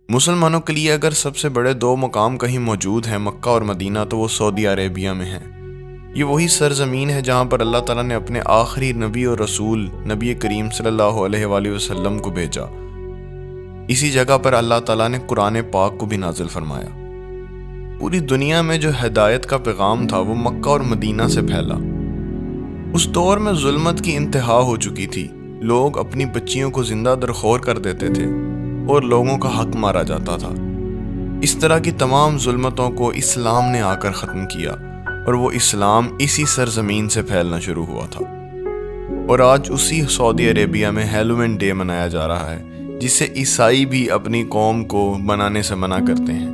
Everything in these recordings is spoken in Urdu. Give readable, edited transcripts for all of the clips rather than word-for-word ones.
مسلمانوں کے لیے اگر سب سے بڑے دو مقام کہیں موجود ہیں، مکہ اور مدینہ، تو وہ سعودی عربیہ میں ہیں۔ یہ وہی سرزمین ہے جہاں پر اللہ تعالیٰ نے اپنے آخری نبی اور رسول نبی کریم صلی اللہ علیہ وآلہ وسلم کو بھیجا۔ اسی جگہ پر اللہ تعالیٰ نے قرآن پاک کو بھی نازل فرمایا۔ پوری دنیا میں جو ہدایت کا پیغام تھا وہ مکہ اور مدینہ سے پھیلا۔ اس دور میں ظلمت کی انتہا ہو چکی تھی، لوگ اپنی بچیوں کو زندہ درخور کر دیتے تھے اور لوگوں کا حق مارا جاتا تھا۔ اس طرح کی تمام ظلمتوں کو اسلام نے آ کر ختم کیا، اور وہ اسلام اسی سرزمین سے پھیلنا شروع ہوا تھا۔ اور آج اسی سعودی عربیہ میں ہیلووین ڈے منایا جا رہا ہے، جسے عیسائی بھی اپنی قوم کو منانے سے منع کرتے ہیں۔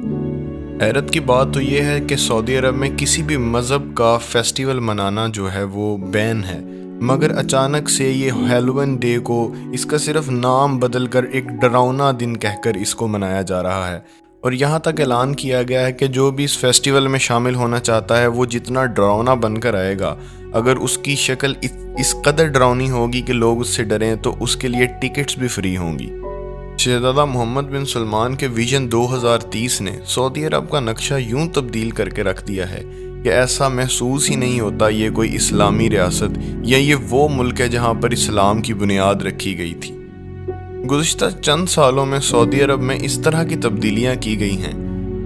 حیرت کی بات تو یہ ہے کہ سعودی عرب میں کسی بھی مذہب کا فیسٹیول منانا جو ہے وہ بین ہے، مگر اچانک سے یہ ہیلووین ڈے کو اس کا صرف نام بدل کر ایک ڈراؤنا دن کہہ کر اس کو منایا جا رہا ہے، اور یہاں تک اعلان کیا گیا ہے کہ جو بھی اس فیسٹیول میں شامل ہونا چاہتا ہے وہ جتنا ڈراؤنا بن کر آئے گا، اگر اس کی شکل اس قدر ڈراؤنی ہوگی کہ لوگ اس سے ڈریں، تو اس کے لیے ٹکٹس بھی فری ہوں گی۔ شہزادہ محمد بن سلمان کے ویژن 2030 نے سعودی عرب کا نقشہ یوں تبدیل کر کے رکھ دیا ہے کہ ایسا محسوس ہی نہیں ہوتا یہ کوئی اسلامی ریاست یا یہ وہ ملک ہے جہاں پر اسلام کی بنیاد رکھی گئی تھی۔ گزشتہ چند سالوں میں سعودی عرب میں اس طرح کی تبدیلیاں کی گئی ہیں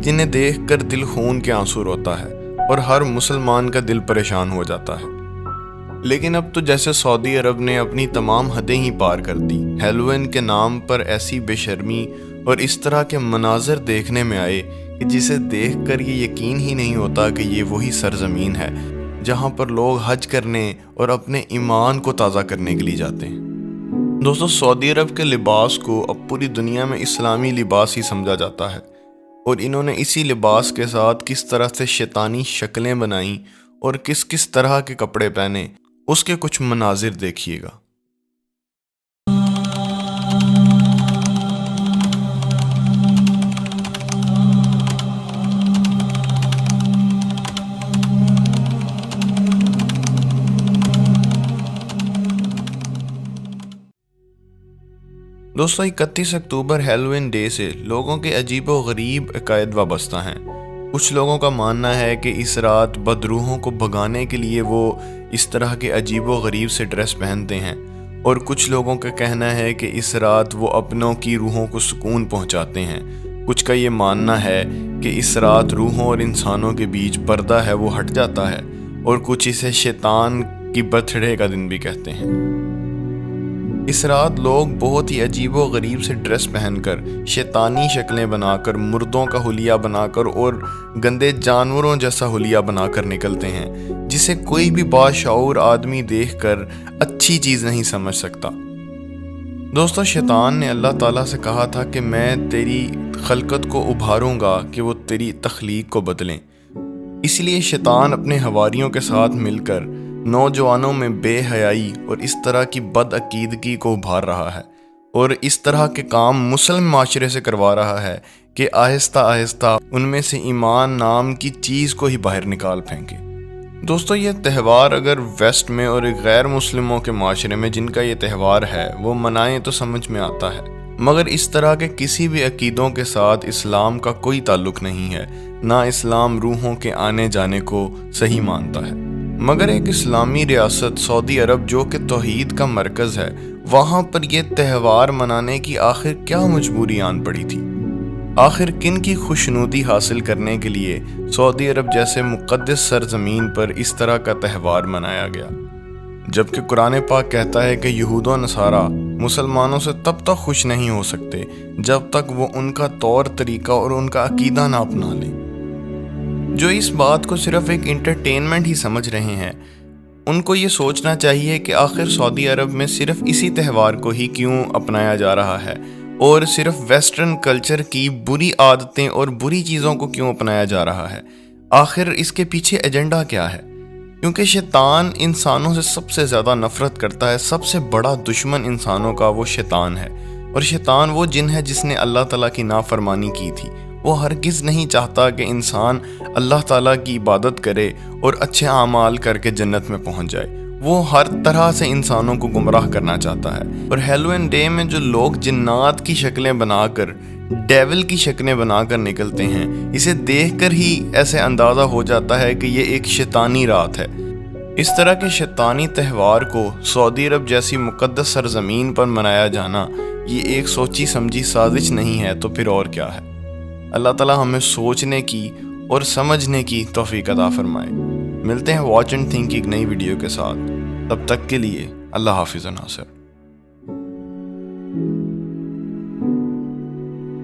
جنہیں دیکھ کر دل خون کے آنسو روتا ہے اور ہر مسلمان کا دل پریشان ہو جاتا ہے۔ لیکن اب تو جیسے سعودی عرب نے اپنی تمام حدیں ہی پار کر دی، ہیلووین کے نام پر ایسی بے شرمی اور اس طرح کے مناظر دیکھنے میں آئے کہ جسے دیکھ کر یہ یقین ہی نہیں ہوتا کہ یہ وہی سرزمین ہے جہاں پر لوگ حج کرنے اور اپنے ایمان کو تازہ کرنے کے لیے جاتے ہیں۔ دوستو، سعودی عرب کے لباس کو اب پوری دنیا میں اسلامی لباس ہی سمجھا جاتا ہے، اور انہوں نے اسی لباس کے ساتھ کس طرح سے شیطانی شکلیں بنائیں اور کس کس طرح کے کپڑے پہنے، اس کے کچھ مناظر دیکھیے گا۔ دوستو، 31 اکتوبر ہیلووین ڈے سے لوگوں کے عجیب و غریب عقائد وابستہ ہیں۔ کچھ لوگوں کا ماننا ہے کہ اس رات بدروحوں کو بھگانے کے لیے وہ اس طرح کے عجیب و غریب سے ڈریس پہنتے ہیں، اور کچھ لوگوں کا کہنا ہے کہ اس رات وہ اپنوں کی روحوں کو سکون پہنچاتے ہیں۔ کچھ کا یہ ماننا ہے کہ اس رات روحوں اور انسانوں کے بیچ پردہ ہے وہ ہٹ جاتا ہے، اور کچھ اسے شیطان کی برتھ ڈے کا دن بھی کہتے ہیں۔ اس رات لوگ بہت ہی عجیب و غریب سے ڈریس پہن کر، شیطانی شکلیں بنا کر، مردوں کا حلیہ بنا کر اور گندے جانوروں جیسا حلیہ بنا کر نکلتے ہیں، جسے کوئی بھی باشعور آدمی دیکھ کر اچھی چیز نہیں سمجھ سکتا۔ دوستو، شیطان نے اللہ تعالیٰ سے کہا تھا کہ میں تیری خلقت کو ابھاروں گا کہ وہ تیری تخلیق کو بدلیں۔ اس لیے شیطان اپنے حواریوں کے ساتھ مل کر نوجوانوں میں بے حیائی اور اس طرح کی بد عقیدگی کو ابھار رہا ہے، اور اس طرح کے کام مسلم معاشرے سے کروا رہا ہے کہ آہستہ آہستہ ان میں سے ایمان نام کی چیز کو ہی باہر نکال پھینکے۔ دوستو، یہ تہوار اگر ویسٹ میں اور غیر مسلموں کے معاشرے میں جن کا یہ تہوار ہے وہ منائیں تو سمجھ میں آتا ہے، مگر اس طرح کے کسی بھی عقیدوں کے ساتھ اسلام کا کوئی تعلق نہیں ہے۔ نہ اسلام روحوں کے آنے جانے کو صحیح مانتا ہے، مگر ایک اسلامی ریاست سعودی عرب جو کہ توحید کا مرکز ہے، وہاں پر یہ تہوار منانے کی آخر کیا مجبوری آن پڑی تھی؟ آخر کن کی خوشنودی حاصل کرنے کے لیے سعودی عرب جیسے مقدس سرزمین پر اس طرح کا تہوار منایا گیا؟ جبکہ قرآن پاک کہتا ہے کہ یہود و نصارہ مسلمانوں سے تب تک خوش نہیں ہو سکتے جب تک وہ ان کا طور طریقہ اور ان کا عقیدہ نہ اپنا لیں۔ جو اس بات کو صرف ایک انٹرٹینمنٹ ہی سمجھ رہے ہیں، ان کو یہ سوچنا چاہیے کہ آخر سعودی عرب میں صرف اسی تہوار کو ہی کیوں اپنایا جا رہا ہے، اور صرف ویسٹرن کلچر کی بری عادتیں اور بری چیزوں کو کیوں اپنایا جا رہا ہے؟ آخر اس کے پیچھے ایجنڈا کیا ہے؟ کیونکہ شیطان انسانوں سے سب سے زیادہ نفرت کرتا ہے، سب سے بڑا دشمن انسانوں کا وہ شیطان ہے، اور شیطان وہ جن ہے جس نے اللہ تعالیٰ کی نافرمانی کی تھی۔ وہ ہرگز نہیں چاہتا کہ انسان اللہ تعالیٰ کی عبادت کرے اور اچھے اعمال کر کے جنت میں پہنچ جائے۔ وہ ہر طرح سے انسانوں کو گمراہ کرنا چاہتا ہے، اور ہیلووین ڈے میں جو لوگ جنات کی شکلیں بنا کر ڈیول کی شکلیں بنا کر نکلتے ہیں۔ اسے دیکھ کر ہی ایسے اندازہ ہو جاتا ہے کہ یہ ایک شیطانی رات ہے۔ اس طرح کے شیطانی تہوار کو سعودی عرب جیسی مقدس سرزمین پر منایا جانا یہ ایک سوچی سمجھی سازش نہیں ہے تو پھر اور کیا ہے۔ اللہ تعالیٰ ہمیں سوچنے کی اور سمجھنے کی توفیق عطا فرمائے۔ ملتے ہیں واچ اینڈ تھنک کی ایک نئی ویڈیو کے ساتھ، تب تک کے لیے اللہ حافظ ناصر۔